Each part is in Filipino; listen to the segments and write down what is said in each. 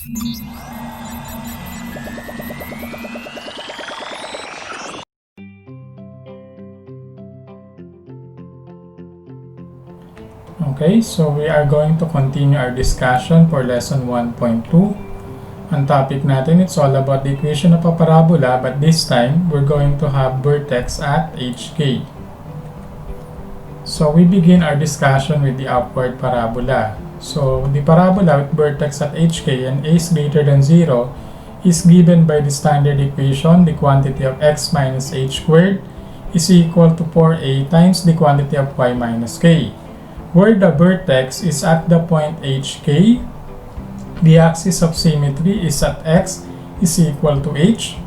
Okay, so we are going to continue our discussion for lesson 1.2. Ang topic natin, it's all about the equation of a parabola, but this time, we're going to have vertex at hk. So we begin our discussion with the upward parabola. So the parabola with vertex at hk and a is greater than 0 is given by the standard equation, the quantity of x minus h squared is equal to 4a times the quantity of y minus k, where the vertex is at the point hk, the axis of symmetry is at x is equal to h,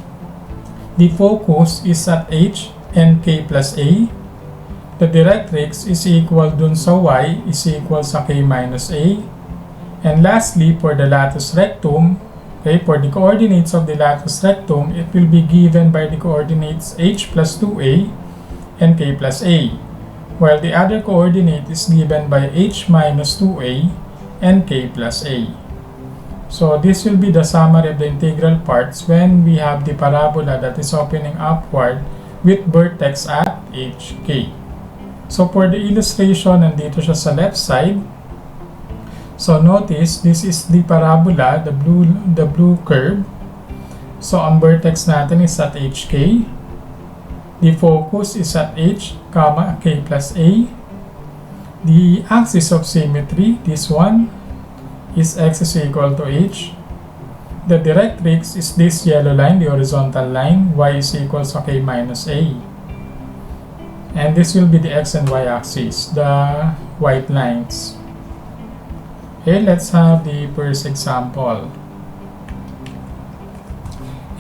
the focus is at h and k plus a, the directrix is equal dun sa y is equal sa k minus a, and lastly, for the latus rectum, okay, for the coordinates of the latus rectum, it will be given by the coordinates h plus 2a and k plus a, while the other coordinate is given by h minus 2a and k plus a. So this will be the summary of the integral parts when we have the parabola that is opening upward with vertex at hk. So for the illustration, nandito siya sa left side. So notice, this is the parabola, the blue curve. So ang vertex natin is at hk. The focus is at h, k plus a. The axis of symmetry, this one, is x is equal to h. The directrix is this yellow line, the horizontal line, y is equal to k minus a. And this will be the x and y axis, the white lines. Okay, let's have the first example.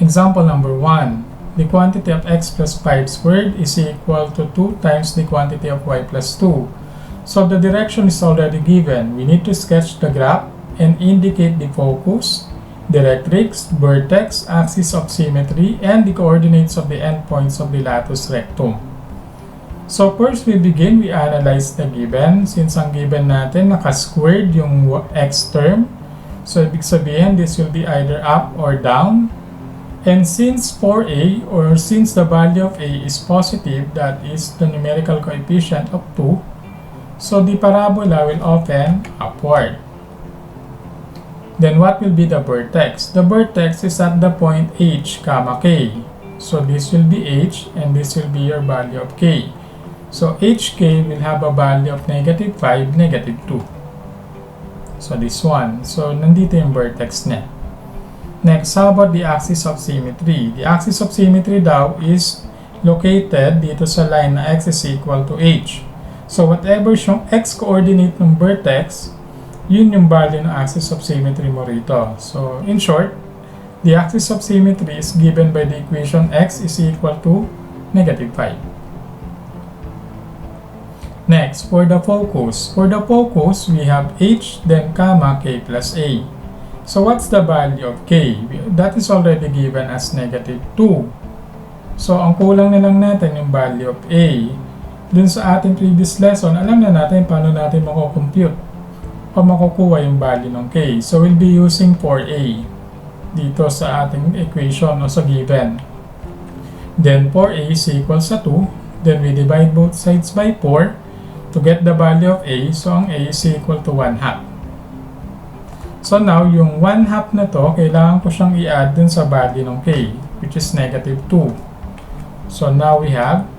Example number 1. The quantity of x plus 5 squared is equal to 2 times the quantity of y plus 2. So the direction is already given. We need to sketch the graph and indicate the focus, directrix, vertex, axis of symmetry, and the coordinates of the endpoints of the latus rectum. So first we analyze the given. Since ang given natin naka-squared yung x term, so ibig sabihin this will be either up or down. And since 4a, or since the value of a is positive, that is the numerical coefficient of 2, so the parabola will open upward. Then what will be the vertex? The vertex is at the point h, k. So this will be h and this will be your value of k. So hk will have a value of negative 5, negative 2. So this one. So nandito yung vertex niya. Next, how about the axis of symmetry? The axis of symmetry daw is located dito sa line na x is equal to h. So whatever yung x coordinate ng vertex, yun yung value ng axis of symmetry mo rito. So in short, the axis of symmetry is given by the equation x is equal to negative 5. Next, for the focus. For the focus, we have h, then comma, k plus a. So what's the value of k? That is already given as negative 2. So ang kulang na lang natin yung value of a. Dun sa ating previous lesson, alam na natin paano natin mako-compute o makukuha yung value ng k. So we'll be using 4a dito sa ating equation o sa given. Then 4a is equal sa 2. Then we divide both sides by 4 to get the value of a. So ang a is equal to 1/2. So now, yung 1/2 na to, kailangan ko siyang i-add dun sa value ng k, which is negative 2. So now we have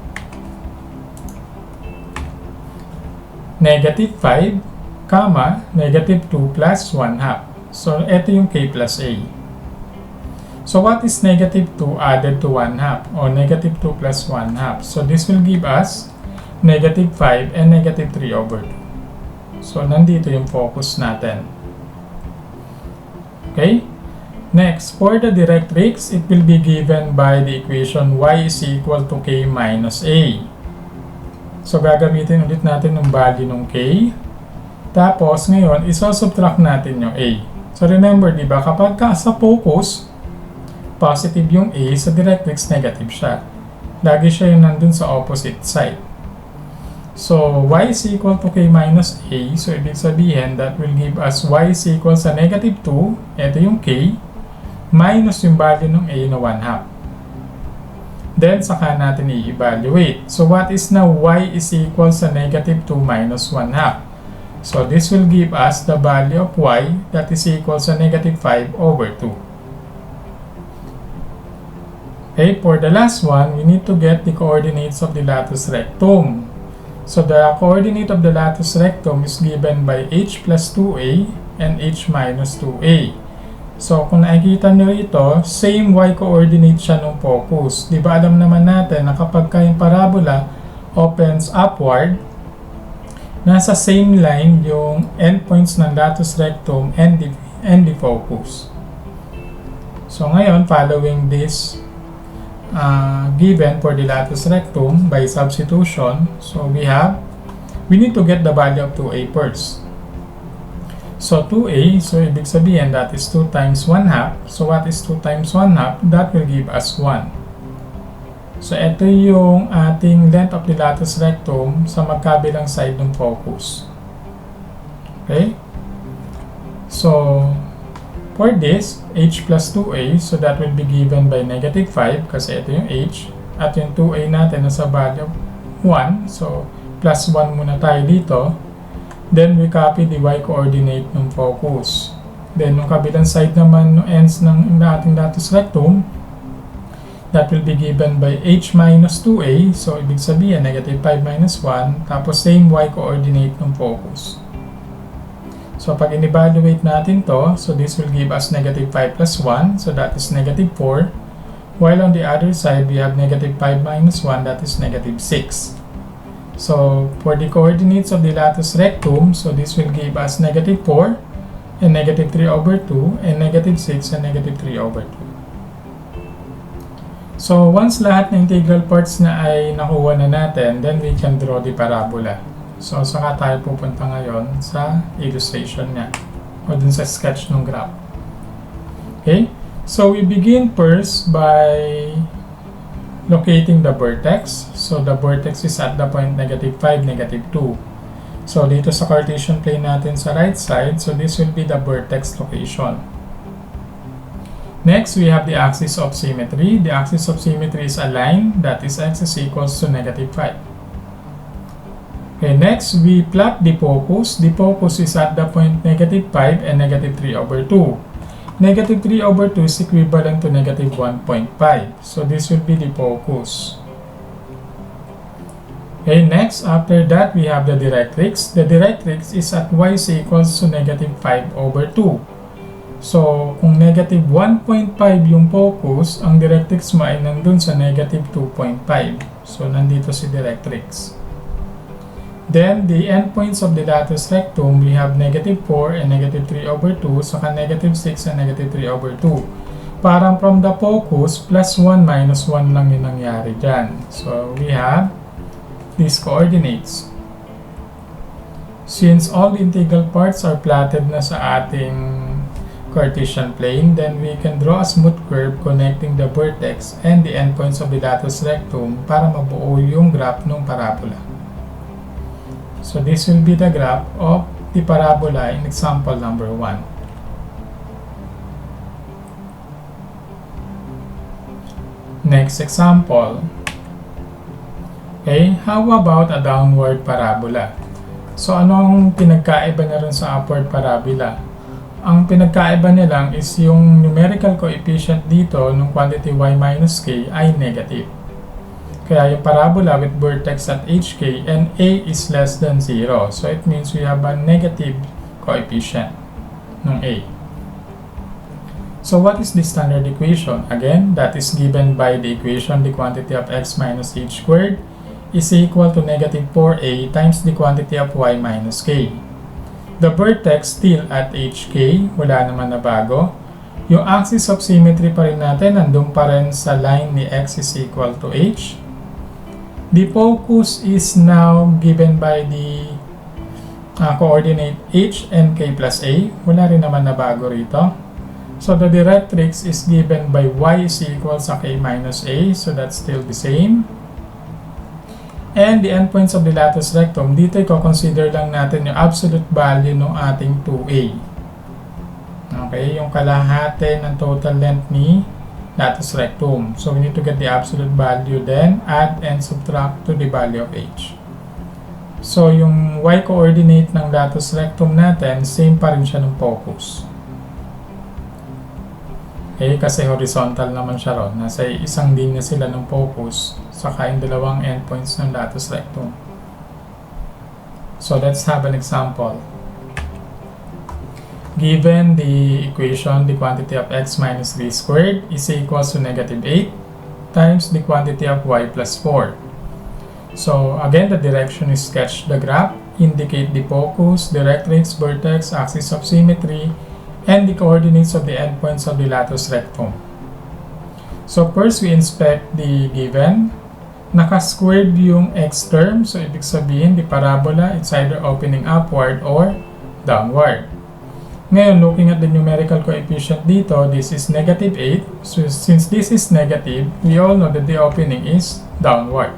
negative 5, comma, negative 2 plus 1/2. So ito yung k plus a. So what is negative 2 added to 1/2, or negative 2 plus 1/2? So this will give us negative 5 and negative 3 over 2. So nandito yung focus natin. Okay? Next, for the directrix, it will be given by the equation y is equal to k minus a. So gagamitin ulit natin yung value ng k. Tapos ngayon, iso-subtract natin yung a. So remember, di ba, kapag sa focus, positive yung a, sa directrix negative siya. Lagi siya yung nandun sa opposite side. So, y is equal to k minus a. So, ibig sabihin, that will give us y is equal sa negative 2. Ito yung k. Minus yung value ng a na 1/2. Then, saka natin i-evaluate. So, what is now y is equal sa negative 2 minus 1/2? So, this will give us the value of y that is equal sa negative 5 over 2. Okay, for the last one, we need to get the coordinates of the latus rectum. So, the coordinate of the latus rectum is given by h plus 2a and h minus 2a. So, kung nakikita nyo ito, same y-coordinate siya ng focus. Di ba alam naman natin na kapag yung parabola opens upward, nasa same line yung endpoints ng latus rectum and the focus. So, ngayon, following this given for the latus rectum by substitution, so we need to get the value of 2a first. So 2a, so ibig sabihin that is 2 times 1/2. So what is 2 times 1/2? That will give us 1. So ito yung ating length of the latus rectum sa magkabilang side ng focus. Okay? So for this, h plus 2a, so that will be given by negative 5 kasi ito yung h. At yung 2a natin nasa value of 1. So plus 1 muna tayo dito. Then, we copy the y-coordinate ng focus. Then, yung kabilang side naman ng ends ng ating latus rectum, that will be given by h minus 2a. So, ibig sabihin, negative 5 minus 1. Tapos, same y-coordinate ng focus. So, pag in-evaluate natin to, so this will give us negative 5 plus 1. So, that is negative 4. While on the other side, we have negative 5 minus 1. That is negative 6. So, for the coordinates of the latus rectum, so this will give us negative 4 and negative 3 over 2 and negative 6 and negative 3 over 2. So, once lahat ng integral parts na ay nakuha na natin, then we can draw the parabola. So, saka tayo pupunta ngayon sa illustration niya o dun sa sketch ng graph. Okay? So, we begin first by locating the vertex. So, the vertex is at the point negative 5, negative 2. So, dito sa Cartesian plane natin sa right side, so this will be the vertex location. Next, we have the axis of symmetry. The axis of symmetry is a line that is x is equals to negative 5. Okay, next, we plot the focus. The focus is at the point negative 5 and negative 3 over 2. Negative 3 over 2 is equivalent to negative 1.5. So, this will be the focus. Okay, next, after that, we have the directrix. The directrix is at y is equals to negative 5 over 2. So, kung negative 1.5 yung focus, ang directrix mo ay nandun sa negative 2.5. So, nandito si directrix. Then, the endpoints of the latus rectum, we have negative 4 and negative 3 over 2, saka negative 6 and negative 3 over 2. Parang from the focus, plus 1 minus 1 lang yung nangyari dyan. So, we have these coordinates. Since all the integral parts are plotted na sa ating Cartesian plane, then we can draw a smooth curve connecting the vertex and the endpoints of the latus rectum para mabuo yung graph ng parabola. So this will be the graph of the parabola in example number 1. Next example. Okay, how about a downward parabola? So anong pinagkaiba na rin sa upward parabola? Ang pinagkaiba nilang is yung numerical coefficient dito ng quantity y minus k ay negative. Kaya yung parabola with vertex at hk and a is less than 0. So it means we have a negative coefficient ng a. So what is the standard equation? Again, that is given by the equation the quantity of x minus h squared is equal to negative 4a times the quantity of y minus k. The vertex still at hk, wala naman na bago. Yung axis of symmetry pa rin natin, nandun pa rin sa line ni x is equal to h. The focus is now given by the coordinate h and k plus a. Wala rin naman na bago rito. So the directrix is given by y is equal sa k minus a. So that's still the same. And the endpoints of the latus rectum, dito i-consider lang natin yung absolute value ng ating 2A. Okay, yung kalahati ng total length ni latus rectum. So we need to get the absolute value, then add and subtract to the value of H. So yung y-coordinate ng latus rectum natin, same pa rin siya ng focus. Okay, kasi horizontal naman siya ron. Nasa isang linya sila ng focus saka yung dalawang endpoints ng latus rectum. So let's have an example. Given the equation, the quantity of x minus 3 squared is equals to negative 8 times the quantity of y plus 4. So again, the direction is sketch the graph, indicate the focus, directrix, vertex, axis of symmetry, and the coordinates of the endpoints of the latus rectum. So first, we inspect the given. Naka-squared yung x term, so ibig sabihin the parabola, it's either opening upward or downward. Ngayon, looking at the numerical coefficient dito, this is negative 8. So since this is negative, we all know that the opening is downward.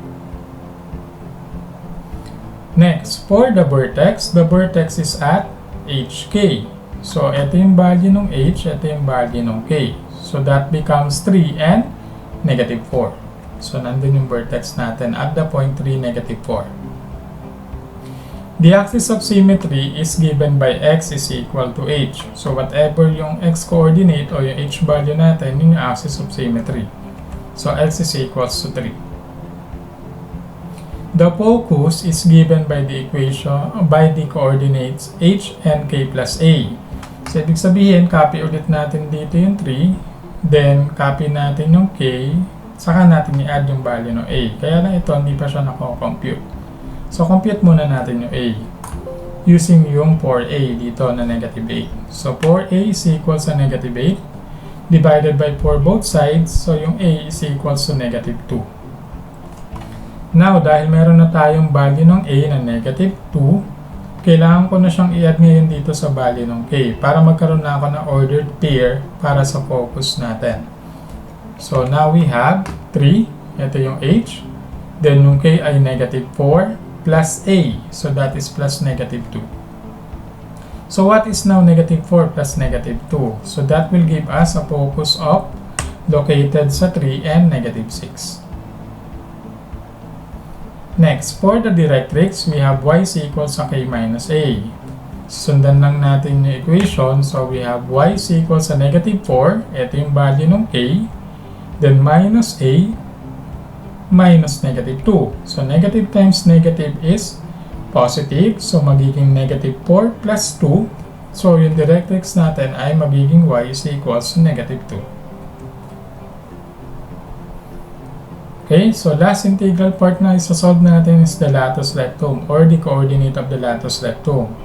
Next, for the vertex is at hk. So, ito yung value ng h, ito yung value ng k. So, that becomes 3 and negative 4. So, nandun yung vertex natin at the point 3, negative 4. The axis of symmetry is given by x is equal to h. So, whatever yung x coordinate o yung h value natin, yun yung axis of symmetry. So, x is equals to 3. The focus is given by the equation, by the coordinates h and k plus a. So, ibig sabihin, copy ulit natin dito yung 3, then copy natin yung k, saka natin i-add yung value ng a. Kaya lang ito, hindi pa siya nako-compute. So, compute muna natin yung a using yung 4a dito na negative 8. So, 4a is equals to negative 8 divided by 4 both sides. So, yung a is equals to negative 2. Now, dahil meron na tayong value ng a na negative 2, kailangan ko na siyang i-add ngayon dito sa value ng k para magkaroon na ako ng ordered pair para sa focus natin. So, now we have 3. Ito yung h. Then, yung k ay negative 4 plus a. So, that is plus negative 2. So, what is now negative 4 plus negative 2? So, that will give us a focus of located sa 3 and negative 6. Next, for the directrix, we have y is equals to k minus a. Sundan lang natin yung equation. So, we have y is equals to negative 4. Ito yung value ng k. Then, minus a minus negative 2. So, negative times negative is positive. So, magiging negative 4 plus 2. So, yung directrix natin ay magiging y is equals to negative 2. Okay, so last integral part na isa-solve natin is the latus rectum or the coordinate of the latus rectum.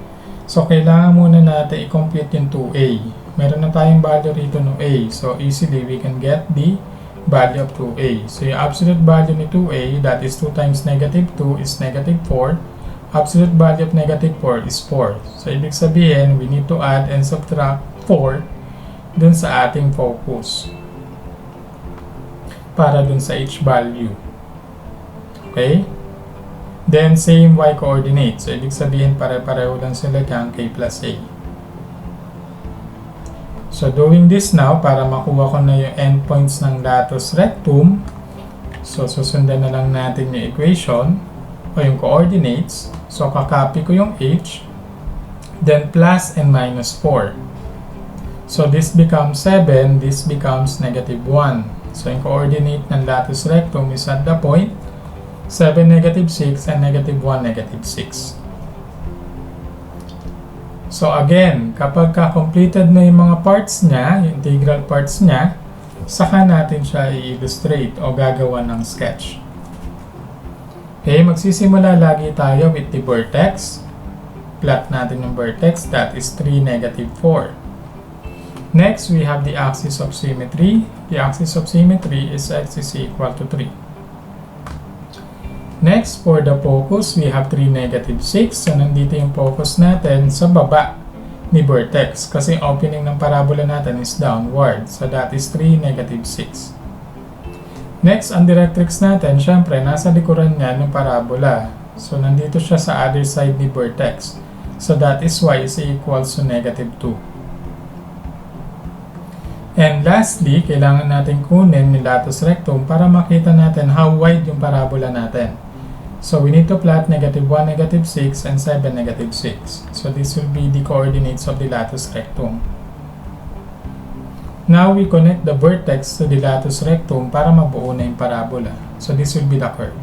So, kailangan muna natin i-compute yung 2a. Meron na tayong value rito ng a. So, easily we can get the value of 2a. So, yung absolute value ni 2a, that is 2 times negative 2 is negative 4. Absolute value of negative 4 is 4. So, ibig sabihin, we need to add and subtract 4 dun sa ating focus para dun sa h value. Okay? Then, same y coordinate. So, ibig sabihin, pare-pareho lang sila kang k plus a. So, doing this now, para makuha ko na yung endpoints ng latus rectum, so, susundan na lang natin yung equation o yung coordinates. So, kakopy ko yung h, then plus and minus 4. So, this becomes 7, this becomes negative 1. So, yung coordinate ng latus rectum is at the point 7, negative 6, and negative 1, negative 6. So, again, kapag completed na yung mga parts niya, yung integral parts niya, saka natin siya i-illustrate o gagawa ng sketch. Okay, magsisimula lagi tayo with the vertex. Plot natin yung vertex, that is 3, negative 4. Next, we have the axis of symmetry. The axis of symmetry is x is equal to 3. Next, for the focus, we have 3, negative 6. So, nandito yung focus natin sa baba ni vertex. Kasi opening ng parabola natin is downward. So, that is 3, negative 6. Next, ang directrix natin, syempre, nasa likuran niya ng parabola. So, nandito siya sa other side ni vertex. So, that is why is equals to negative 2. And lastly, kailangan natin kunin yung latus rectum para makita natin how wide yung parabola natin. So, we need to plot negative 1, negative 6, and 7, negative 6. So, this will be the coordinates of the latus rectum. Now, we connect the vertex to the latus rectum para mabuo na yung parabola. So, this will be the curve.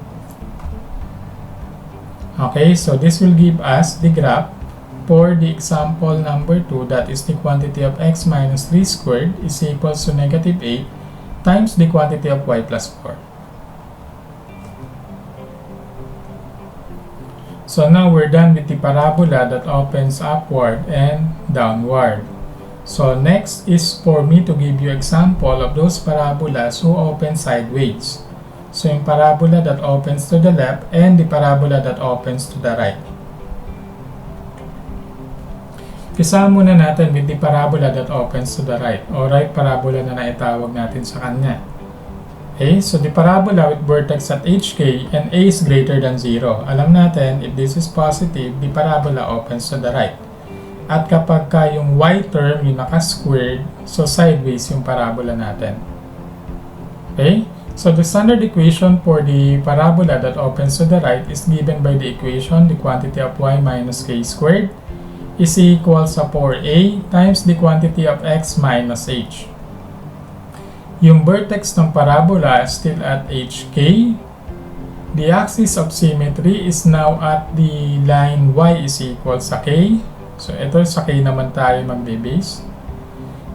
Okay, so this will give us the graph for the example number 2, that is the quantity of x minus 3 squared is equals to negative 8 times the quantity of y plus 4. So now we're done with the parabola that opens upward and downward. So next is for me to give you example of those parabolas who open sideways. So yung parabola that opens to the left and the parabola that opens to the right. Umpisa muna natin with the parabola that opens to the right, o right parabola na naitawag natin sa kanya. Okay, so the parabola with vertex at hk and a is greater than 0. Alam natin, if this is positive, the parabola opens to the right. At kapag ka yung y term yung naka-squared, so sideways yung parabola natin. Okay, so the standard equation for the parabola that opens to the right is given by the equation the quantity of y minus k squared is equals to 4a times the quantity of x minus h. Yung vertex ng parabola is still at hk. The axis of symmetry is now at the line y is equals sa k. So ito sa k naman tayo magbe-base.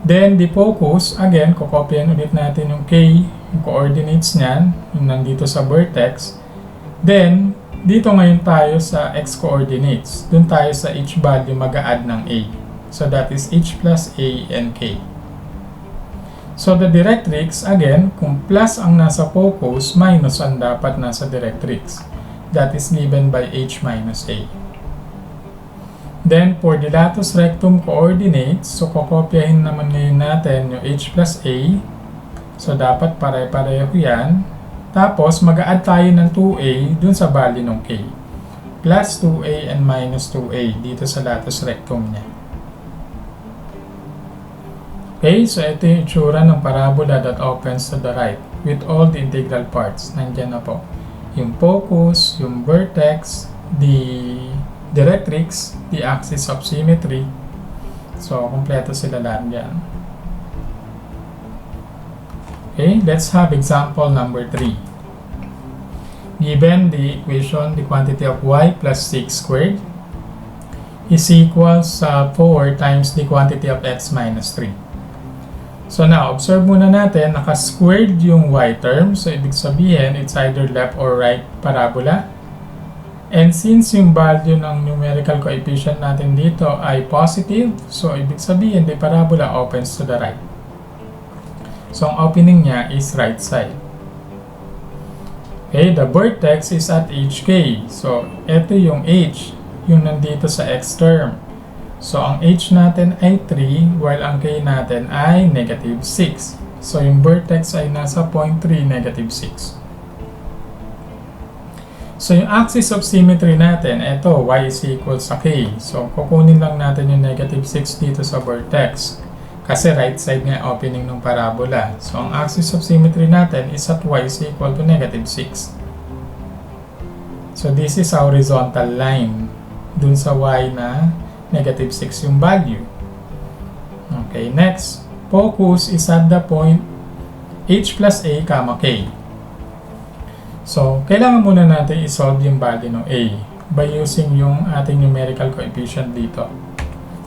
Then the focus, again, kokopyan ulit natin yung k, yung coordinates niyan, yung nandito sa vertex. Then, dito ngayon tayo sa x coordinates. Doon tayo sa each value mag-a-add ng a. So that is h plus a and k. So the directrix, again, kung plus ang nasa focus, minus ang dapat nasa directrix. That is given by h minus a. Then for the latus rectum coordinates, so kokopyahin naman ngayon natin yung h plus a. So dapat pare-pareho yan. Tapos, mag-a-add tayo ng 2a dun sa value ng k. Plus 2a and minus 2a dito sa latus rectum niya. Okay, so ito yung itsura ng parabola that opens to the right with all the integral parts. Nandiyan na po. Yung focus, yung vertex, the directrix, the axis of symmetry. So, kompleto sila lahat yan. Okay, let's have example number 3. Given the equation, the quantity of y plus 6 squared is equals 4 times the quantity of x minus 3. So now, observe muna natin, naka-squared yung y term. So, ibig sabihin, it's either left or right parabola. And since yung value ng numerical coefficient natin dito ay positive, so ibig sabihin, the parabola opens to the right. So, ang opening niya is right side. Okay, the vertex is at hk. So, ito yung h, yung nandito sa x term. So, ang h natin ay 3, while ang k natin ay negative 6. So, yung vertex ay nasa point 3, negative 6. So, yung axis of symmetry natin, ito, y is equals sa k. So, kukunin lang natin yung negative 6 dito sa vertex. Kasi right side nga opening ng parabola. So, ang axis of symmetry natin is at y is equal to negative 6. So, this is our horizontal line. Dun sa y na negative 6 yung value. Okay, next. Focus is at the point h plus a, k. So, kailangan muna natin isolve yung value ng a by using yung ating numerical coefficient dito.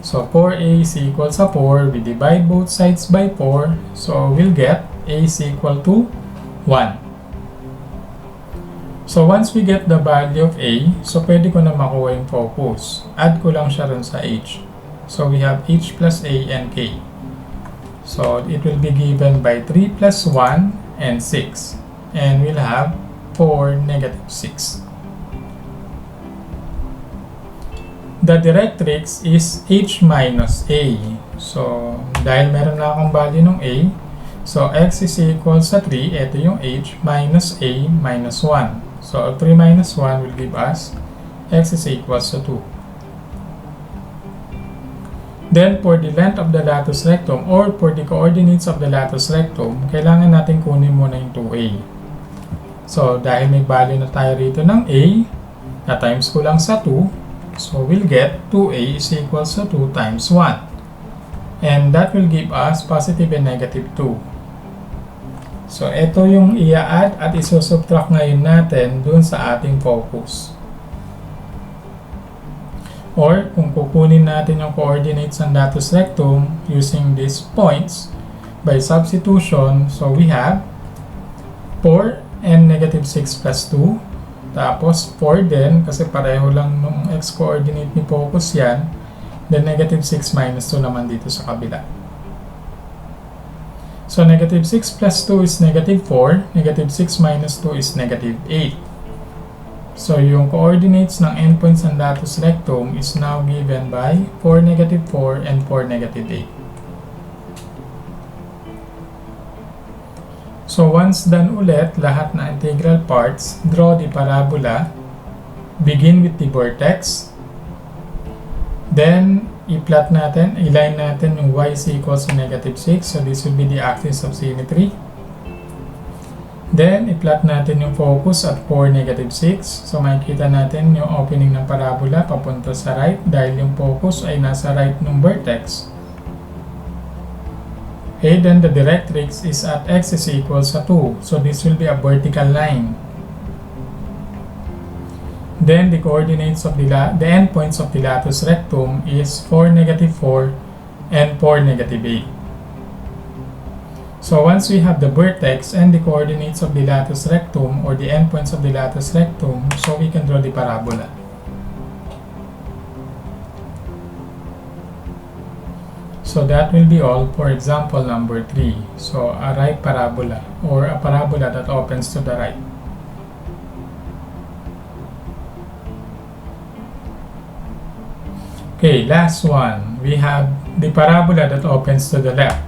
So, 4a is equal sa 4. We divide both sides by 4. So, we'll get a is equal to 1. So, once we get the value of a, so pwede ko na makuha yung focus. Add ko lang siya rin sa h. So, we have h plus a and k. So, it will be given by 3 plus 1 and 6. And we'll have 4, negative 6. The directrix is h minus a. So, dahil meron na akong value ng a, So, x is equal sa 3, ito yung h, minus a minus 1. So, 3 minus 1 will give us x is equal sa 2. Then, for the length of the latus rectum or for the coordinates of the latus rectum, kailangan natin kunin muna yung 2a. So, dahil may value na tayo rito ng a, na times ko lang sa 2, so we'll get 2a is equal sa 2 times 1. And that will give us positive and negative 2. So, ito yung i-add at isusubtract ngayon natin dun sa ating focus. Or, kung kukunin natin yung coordinates ng latus rectum using these points by substitution, so we have 4 and negative 6 plus 2. Tapos, 4 din, kasi pareho lang nung x-coordinate ni focus yan. Then, negative 6 minus 2 naman dito sa kabila. So, negative 6 plus 2 is negative 4. Negative 6 minus 2 is negative 8. So, yung coordinates ng endpoints ng latus rectum is now given by 4, negative 4, and 4, negative 8. So, once done ulit, lahat na integral parts, draw the parabola. Begin with the vertex. Then, i-plot natin, i-line natin yung y is equals to negative 6. So, this will be the axis of symmetry. Then, i-plot natin yung focus at 4, negative 6. So, makikita natin yung opening ng parabola papunta sa right dahil yung focus ay nasa right ng vertex. Okay, then the directrix is at x is equals to 2. So, this will be a vertical line. Then, the coordinates of the endpoints of the latus rectum is 4, negative 4, and 4, negative 8. So, once we have the vertex and the coordinates of the latus rectum or the endpoints of the latus rectum, so we can draw the parabola. So, that will be all for example number 3. So, a right parabola or a parabola that opens to the right. Okay, last one. We have the parabola that opens to the left.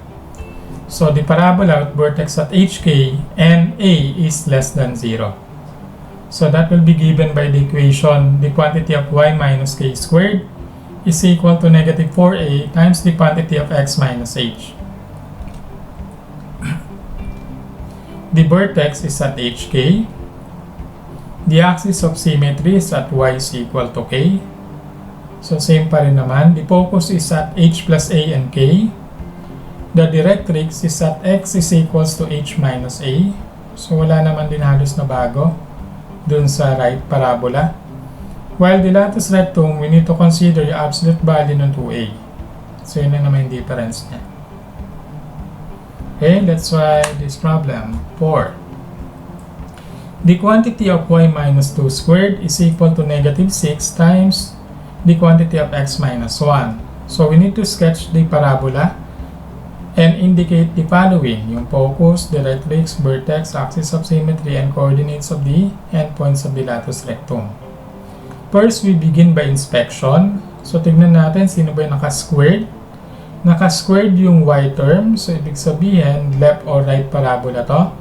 So, the parabola with vertex at hk and a is less than 0. So, that will be given by the equation the quantity of y minus k squared is equal to negative 4a times the quantity of x minus h. The vertex is at hk. The axis of symmetry is at y is equal to k. So, same pa rin naman. The focus is at h plus a and k. The directrix is at x is equals to h minus a. So, wala naman din halos na bago dun sa right parabola. While the latus rectum, we need to consider yung absolute value ng 2a. So, yun na naman yung difference niya. Okay, let's try this problem. 4. The quantity of y minus 2 squared is equal to negative 6 times the quantity of x minus 1. So, we need to sketch the parabola and indicate the following, yung focus, directrix, vertex, axis of symmetry, and coordinates of the endpoints of the latus rectum. First, we begin by inspection. So, tignan natin sino ba yung naka-squared. Naka-squared yung y term. So, ibig sabihin, left or right parabola to.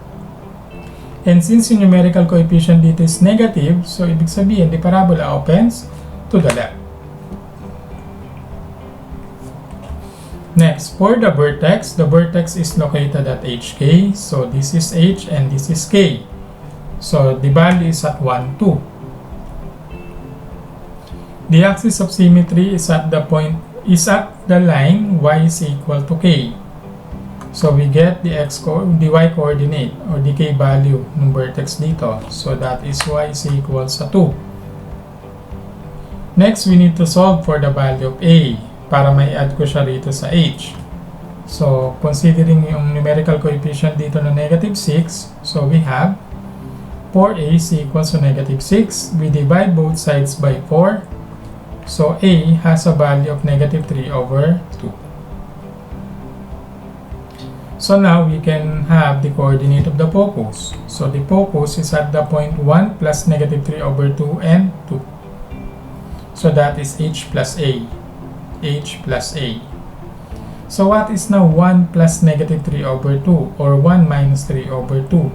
And since yung numerical coefficient dito is negative, so ibig sabihin, the parabola opens to the left. Next, for the vertex is located at hk. So, this is h and this is k. So, the value is at 1, 2. The axis of symmetry is at the line y is equal to k. So, we get the y coordinate or the k value ng vertex dito. So, that is y is equal to 2. Next, we need to solve for the value of a para may add ko siya rito sa h. So, considering yung numerical coefficient dito na negative 6, so we have 4a is equals to negative 6. We divide both sides by 4. So, a has a value of negative 3 over 2. So, now we can have the coordinate of the focus. So, the focus is at the point 1 plus negative 3 over 2 and 2. So, that is h plus a. H plus a. So what is now 1 plus negative 3 over 2 or 1 minus 3 over 2?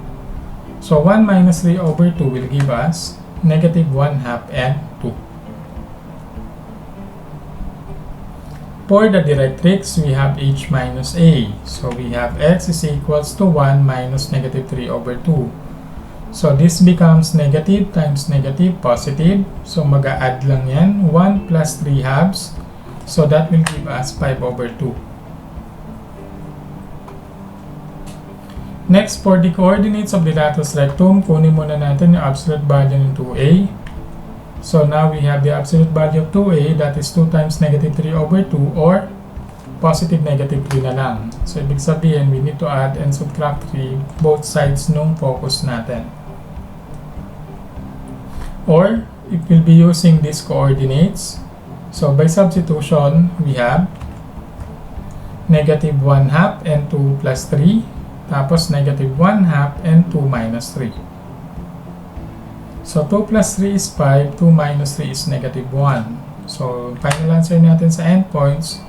So 1 minus 3 over 2 will give us negative 1 half and 2. For the directrix, we have h minus a. So we have x is equals to 1 minus negative 3 over 2. So this becomes negative times negative, positive. So mag-a-add lang yan. 1 plus 3 halves. So that will give us 5 over 2. Next, for the coordinates of the latus rectum, kunin muna natin yung absolute value ng 2a. So now we have the absolute value of 2a, that is 2 times negative 3 over 2 or positive negative 3 na lang. So ibig sabihin, we need to add and subtract 3 both sides nung focus natin. Or, it will be using these coordinates. So by substitution, we have negative 1 half and 2 plus 3. Tapos negative 1 half and 2 minus 3. So 2 plus 3 is 5, 2 minus 3 is negative 1. So final answer natin sa endpoints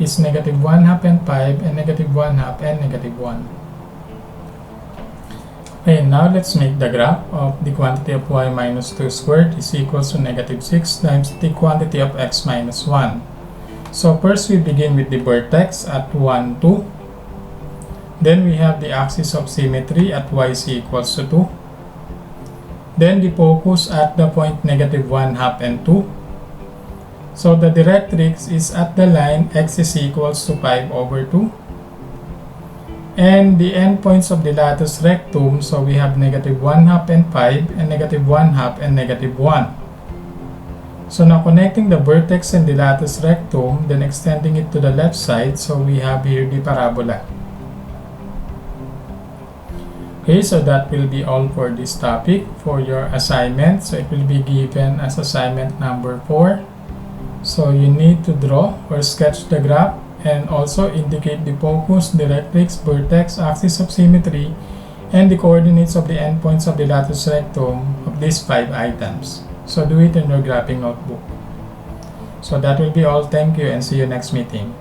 is negative 1 half and 5 and negative 1 half and negative 1. Okay, now let's make the graph of the quantity of y minus 2 squared is equals to negative 6 times the quantity of x minus 1. So first we begin with the vertex at 1, 2. Then we have the axis of symmetry at y is equals to 2. Then the focus at the point negative 1 half and 2. So the directrix is at the line x is equals to 5 over 2. And the endpoints of the latus rectum, so we have negative 1 half and 5 and negative 1 half and negative 1. So now connecting the vertex and the latus rectum, then extending it to the left side, so we have here the parabola. Okay, so that will be all for this topic. For your assignment, so it will be given as assignment number 4. So you need to draw or sketch the graph and also indicate the focus, directrix, vertex, axis of symmetry, and the coordinates of the endpoints of the latus rectum of these 5 items. So do it in your graphing notebook. So that will be all. Thank you and see you next meeting.